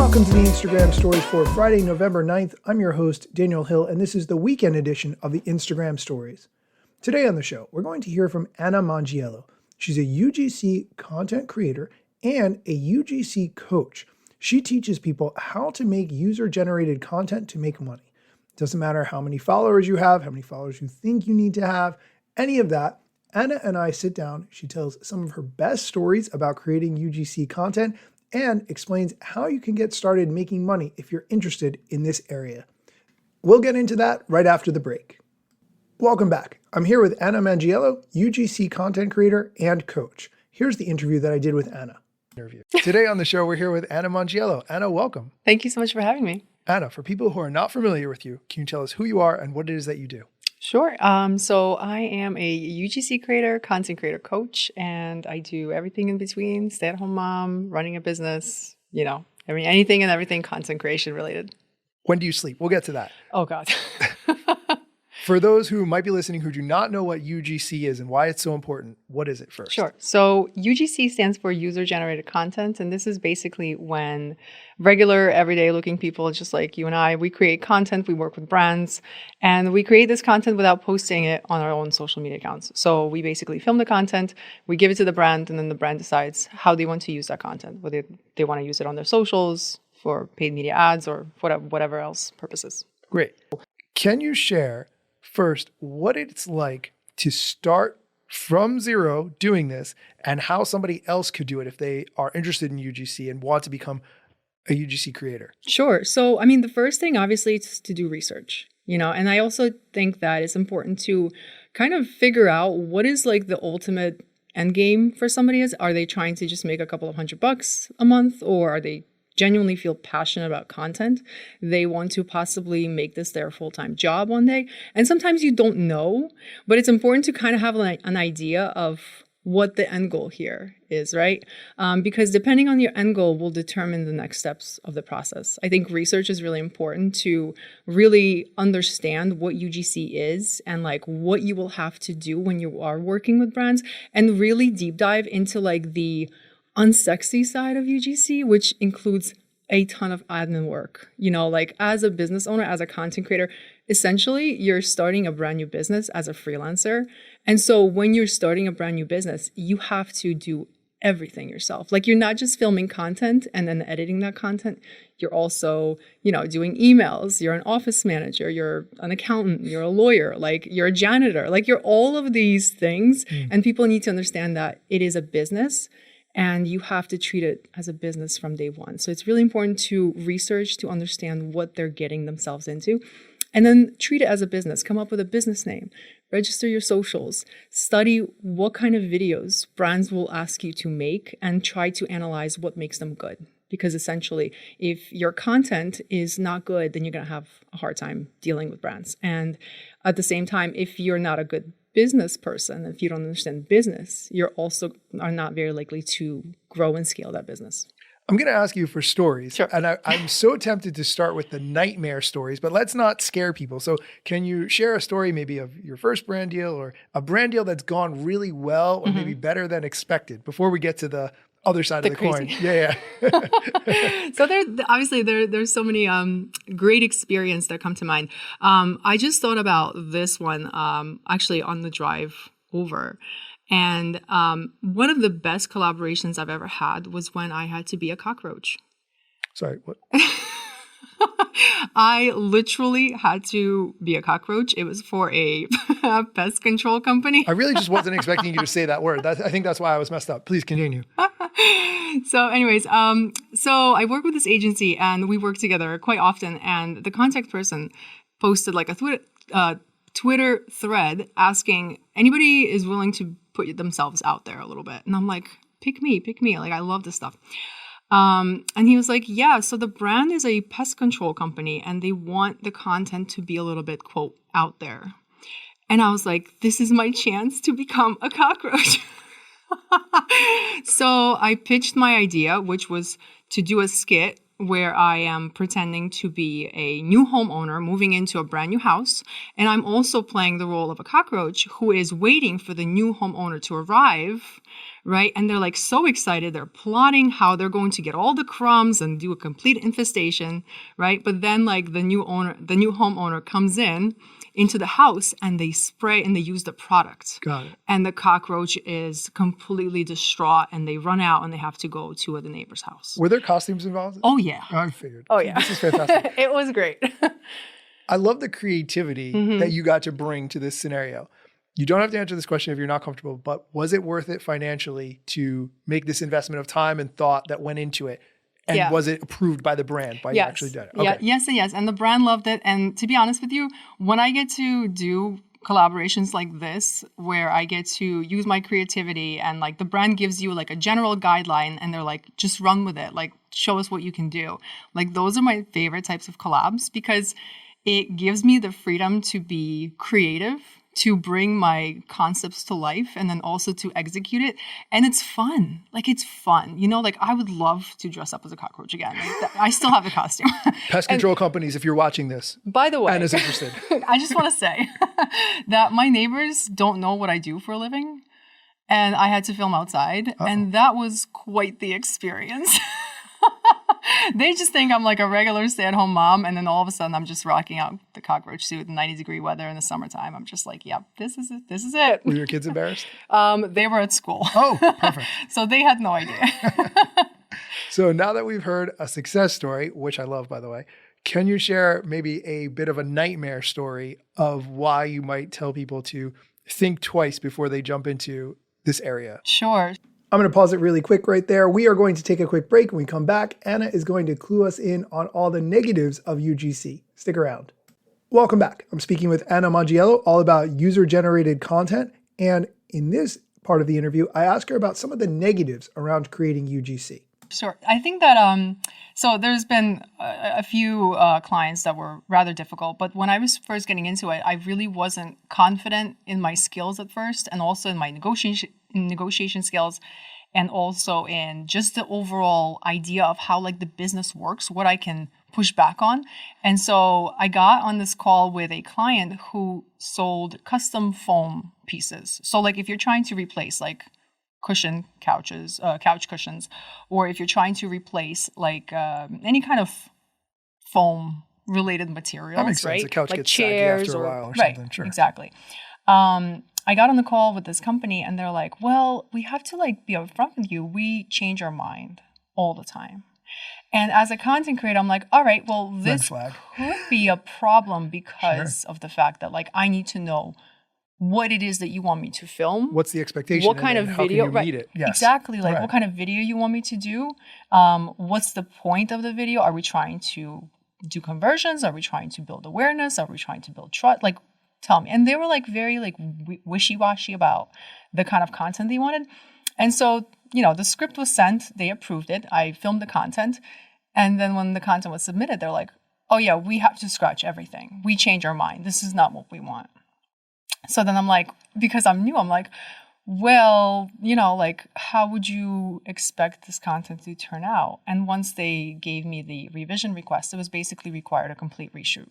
Welcome to the Instagram Stories for Friday, November 9th. I'm your host, Daniel Hill, and this is the weekend edition of the Instagram Stories. Today on the show, we're going to hear from Anna Mangiello. She's a UGC content creator and a UGC coach. She teaches people how to make user-generated content to make money. It doesn't matter how many followers you have, how many followers you think you need to have, any of that. Anna and I sit down. She tells some of her best stories about creating UGC content and explains how you can get started making money if you're interested in this area. We'll get into that right after the break. Welcome back. I'm here with Anna Mangiello, UGC content creator and coach. Here's the interview that I did with Anna. Today on the show, we're here with Anna Mangiello. Anna, welcome. Thank you so much for having me. Anna, for people who are not familiar with you, can you tell us who you are and what it is that you do? Sure. So I am a UGC creator, content creator coach, and I do everything in between, stay-at-home mom, running a business, anything and everything content creation related. When do you sleep? We'll get to that. Oh, God. For those who might be listening who do not know what UGC is and why it's so important, what is it first? Sure. So UGC stands for user-generated content, and this is basically when regular, everyday-looking people, just like you and I, we create content, we work with brands, and we create this content without posting it on our own social media accounts. So we basically film the content, we give it to the brand, and then the brand decides how they want to use that content, whether they want to use it on their socials, for paid media ads, or whatever else purposes. Great. Can you share first what it's like to start from zero doing this and how somebody else could do it if they are interested in UGC and want to become a UGC creator? Sure. So, the first thing obviously is to do research, and I also think that it's important to kind of figure out what is like the ultimate end game for somebody is. Are they trying to just make a couple of $100 a month, or are they genuinely feel passionate about content? They want to possibly make this their full-time job one day. And sometimes you don't know, but it's important to kind of have an idea of what the end goal here is, right? Because depending on your end goal will determine the next steps of the process. I think research is really important to really understand what UGC is and like what you will have to do when you are working with brands, and really deep dive into like the unsexy side of UGC, which includes a ton of admin work. Like as a business owner, as a content creator, essentially you're starting a brand new business as a freelancer. And so when you're starting a brand new business, you have to do everything yourself. Like you're not just filming content and then editing that content. You're also, doing emails. You're an office manager. You're an accountant. You're a lawyer. Like you're a janitor. Like you're all of these things. And people need to understand that it is a business. And you have to treat it as a business from day one. So it's really important to research, to understand what they're getting themselves into, and then treat it as a business. Come up with a business name, register your socials, study what kind of videos brands will ask you to make, and try to analyze what makes them good. Because essentially, if your content is not good, then you're going to have a hard time dealing with brands. And at the same time, if you're not a good business person, if you don't understand business, you're also are not very likely to grow and scale that business. I'm going to ask you for stories. Sure. And I'm so tempted to start with the nightmare stories, but let's not scare people. So can you share a story maybe of your first brand deal or a brand deal that's gone really well or maybe better than expected before we get to the other side of the coin? Yeah. So there's so many great experience that come to mind. I just thought about this one actually on the drive over. And one of the best collaborations I've ever had was when I had to be a cockroach. Sorry, what? I literally had to be a cockroach. It was for a pest control company. I really just wasn't expecting you to say that word. I think that's why I was messed up. Please continue. So anyways, so I work with this agency and we work together quite often. And the contact person posted like a Twitter thread asking anybody is willing to put themselves out there a little bit. And I'm like, pick me. Like, I love this stuff. And he was like, yeah, so the brand is a pest control company and they want the content to be a little bit, quote, out there. And I was like, this is my chance to become a cockroach. So I pitched my idea, which was to do a skit where I am pretending to be a new homeowner moving into a brand new house. And I'm also playing the role of a cockroach who is waiting for the new homeowner to arrive, right? And they're like so excited. They're plotting how they're going to get all the crumbs and do a complete infestation, right? But then like the new homeowner comes into the house and they spray and they use the product. Got it. And the cockroach is completely distraught and they run out and they have to go to the neighbor's house. Were there costumes involved? Oh, yeah. I figured. Oh, yeah. This is fantastic. It was great. I love the creativity that you got to bring to this scenario. You don't have to answer this question if you're not comfortable, but was it worth it financially to make this investment of time and thought that went into it? And was it approved by the brand by you actually did it? Okay. Yeah, yes and yes. And the brand loved it. And to be honest with you, when I get to do collaborations like this, where I get to use my creativity and like the brand gives you like a general guideline and they're like, just run with it. Like, show us what you can do. Like, those are my favorite types of collabs because it gives me the freedom to be creative, to bring my concepts to life and then also to execute it. And it's fun. Like, it's fun. You know, like I would love to dress up as a cockroach again. Like, I still have the costume. Pest control companies, if you're watching this. By the way. Anna's interested. I just want to say that my neighbors don't know what I do for a living. And I had to film outside. And that was quite the experience. They just think I'm like a regular stay-at-home mom, and then all of a sudden I'm just rocking out the cockroach suit in 90-degree weather in the summertime. I'm just like, yep, this is it. This is it. Were your kids embarrassed? They were at school. Oh, perfect. So they had no idea. So now that we've heard a success story, which I love, by the way, can you share maybe a bit of a nightmare story of why you might tell people to think twice before they jump into this area? Sure. I'm going to pause it really quick right there. We are going to take a quick break. When we come back, Anna is going to clue us in on all the negatives of UGC. Stick around. Welcome back. I'm speaking with Anna Mangiello all about user-generated content. And in this part of the interview, I ask her about some of the negatives around creating UGC. Sure. I think that, so there's been a few clients that were rather difficult, but when I was first getting into it, I really wasn't confident in my skills at first and also in my negotiation skills and also in just the overall idea of how like the business works, what I can push back on. And so I got on this call with a client who sold custom foam pieces. So like if you're trying to replace like couch cushions, or if you're trying to replace like any kind of foam related materials, that makes right? sense. The couch like gets chairs saggy after a while or right, something. Sure. Exactly. I got on the call with this company and they're like, well, we have to like be upfront with you. We change our mind all the time. And as a content creator, I'm like, all right, well, this could be a problem because of the fact that like I need to know what it is that you want me to film. What's the expectation? What kind of video? How can you meet it? Yes. Exactly. Like what kind of video you want me to do? What's the point of the video? Are we trying to do conversions? Are we trying to build awareness? Are we trying to build trust? Like, tell me. And they were like very like wishy-washy about the kind of content they wanted. And so, you know, the script was sent. They approved it. I filmed the content. And then when the content was submitted, they're like, oh yeah, we have to scratch everything. We change our mind. This is not what we want. So then I'm like, because I'm new, I'm like, well, you know, like, how would you expect this content to turn out? And once they gave me the revision request, it was basically required a complete reshoot,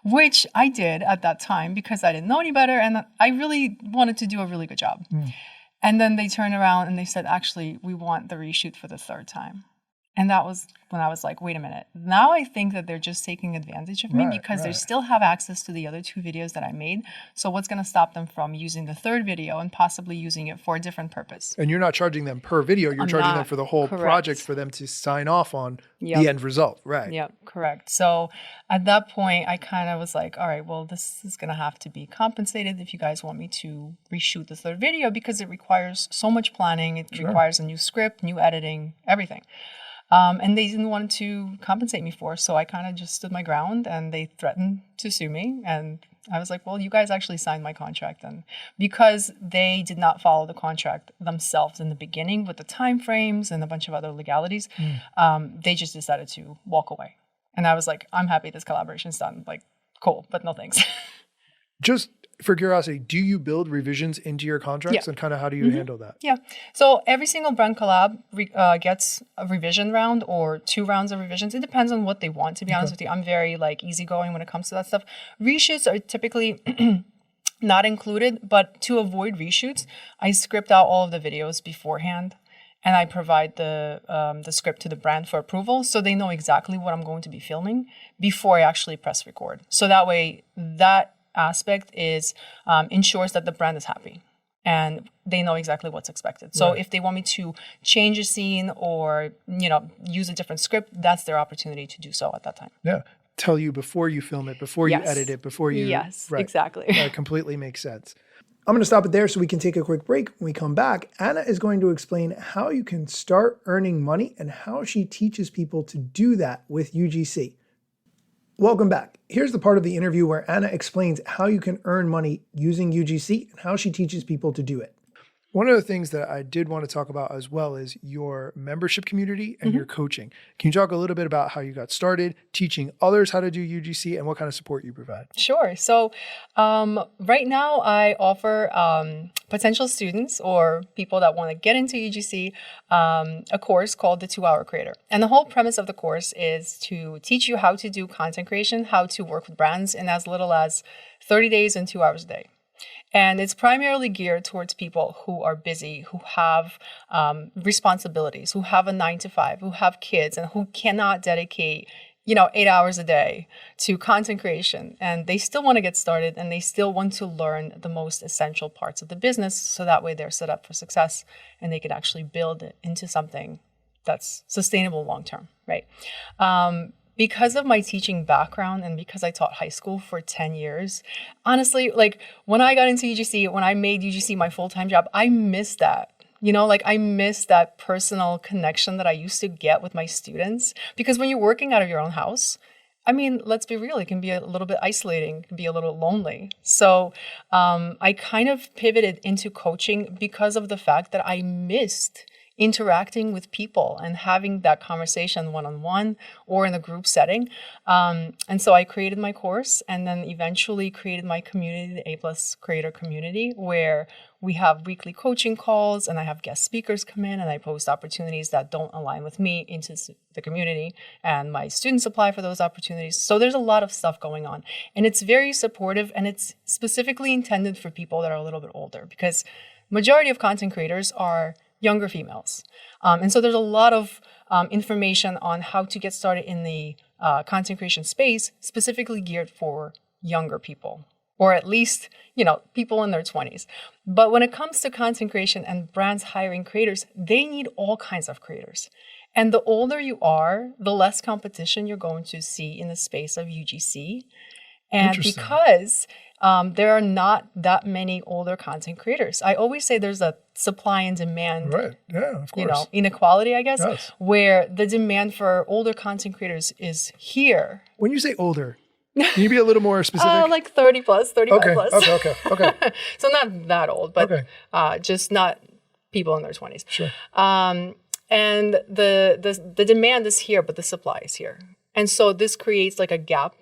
which I did at that time because I didn't know any better. And I really wanted to do a really good job. And then they turned around and they said, actually, we want the reshoot for the third time. And that was when I was like, wait a minute. Now I think that they're just taking advantage of me because they still have access to the other two videos that I made. So what's going to stop them from using the third video and possibly using it for a different purpose? And you're not charging them per video. You're charging them for the whole project for them to sign off on the end result. Right. Yep. Correct. So at that point, I kind of was like, all right, well, this is going to have to be compensated if you guys want me to reshoot the third video because it requires so much planning. It requires a new script, new editing, everything. And they didn't want to compensate me for, so I kind of just stood my ground and they threatened to sue me. And I was like, well, you guys actually signed my contract. And because they did not follow the contract themselves in the beginning with the timeframes and a bunch of other legalities, they just decided to walk away. And I was like, I'm happy this collaboration's done. Like, cool, but no thanks. Just for curiosity, do you build revisions into your contracts and kind of how do you handle that? Yeah. So every single brand collab gets a revision round or 2 rounds of revisions. It depends on what they want, to be honest with you. I'm very like easygoing when it comes to that stuff. Reshoots are typically not included, but to avoid reshoots, I script out all of the videos beforehand. And I provide the script to the brand for approval, so they know exactly what I'm going to be filming before I actually press record. So that way, that aspect ensures that the brand is happy and they know exactly what's expected. So if they want me to change a scene or use a different script, that's their opportunity to do so at that time. Yeah. Tell you before you film it, before you edit it, before you... Yes, exactly. That completely makes sense. I'm going to stop it there so we can take a quick break. When we come back, Anna is going to explain how you can start earning money and how she teaches people to do that with UGC. Welcome back. Here's the part of the interview where Anna explains how you can earn money using UGC and how she teaches people to do it. One of the things that I did want to talk about as well is your membership community and your coaching. Can you talk a little bit about how you got started, teaching others how to do UGC, and what kind of support you provide? Sure. So right now I offer potential students or people that want to get into UGC a course called the 2-Hour Creator. And the whole premise of the course is to teach you how to do content creation, how to work with brands in as little as 30 days and 2 hours a day. And it's primarily geared towards people who are busy, who have responsibilities, who have a 9-to-5, who have kids, and who cannot dedicate, 8 hours a day to content creation. And they still want to get started and they still want to learn the most essential parts of the business. So that way they're set up for success and they can actually build it into something that's sustainable long-term, right? Because of my teaching background and because I taught high school for 10 years, honestly, when I got into UGC, when I made UGC my full-time job, I missed that. I miss that personal connection that I used to get with my students. Because when you're working out of your own house, let's be real, it can be a little bit isolating, it can be a little lonely. So I kind of pivoted into coaching because of the fact that I missed interacting with people and having that conversation one-on-one or in a group setting. And so I created my course and then eventually created my community, the A+ Creator community, where we have weekly coaching calls and I have guest speakers come in and I post opportunities that don't align with me into the community and my students apply for those opportunities. So there's a lot of stuff going on and it's very supportive and it's specifically intended for people that are a little bit older because majority of content creators are younger females. And so there's a lot of information on how to get started in the content creation space, specifically geared for younger people, or at least, people in their 20s. But when it comes to content creation and brands hiring creators, they need all kinds of creators. And the older you are, the less competition you're going to see in the space of UGC. And because there are not that many older content creators. I always say there's a supply and demand, of course. Inequality, I guess, where the demand for older content creators is here. When you say older, can you be a little more specific? Like 30 plus, 35 plus. Okay. So not that old, but just not people in their 20s. Sure. And the demand is here, but the supply is here. And so this creates like a gap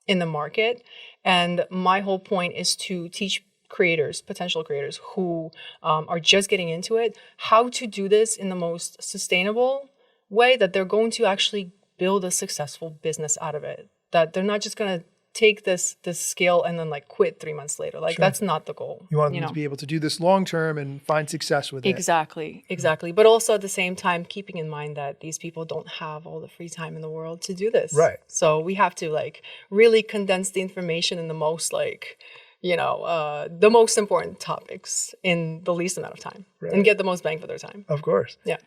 in the market. And my whole point is to teach potential creators who are just getting into it, how to do this in the most sustainable way that they're going to actually build a successful business out of it. That they're not just going to take this skill and then quit 3 months later. That's not the goal. You want them to be able to do this long term and find success with it. Exactly. But also at the same time, keeping in mind that these people don't have all the free time in the world to do this. Right. So we have to really condense the information in the most the most important topics in the least amount of time and get the most bang for their time. Of course. Yeah.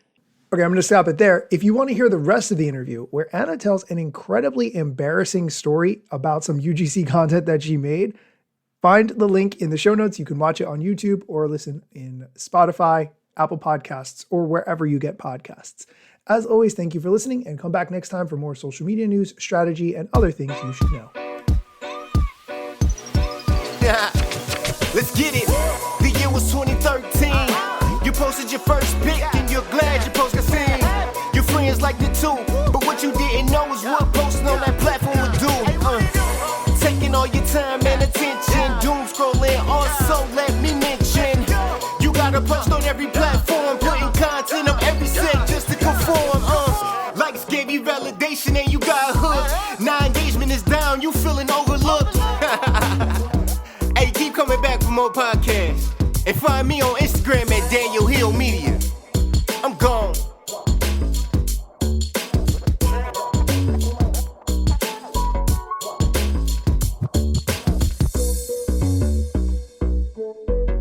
Okay, I'm going to stop it there. If you want to hear the rest of the interview, where Anna tells an incredibly embarrassing story about some UGC content that she made, find the link in the show notes. You can watch it on YouTube or listen in Spotify, Apple Podcasts, or wherever you get podcasts. As always, thank you for listening and come back next time for more social media news, strategy, and other things you should know. Yeah, let's get it. The year was 2013. You posted your first pic and you're glad your post got seen. Your friends liked it too, but what you didn't know is what posting on that platform would do. Taking all your time and attention, doom scrolling. Also, let me mention, you gotta post on every platform, putting content on every set just to conform. Likes gave you validation and you got hooked. Now engagement is down, you feeling overlooked. Hey, keep coming back. Podcast. And find me on Instagram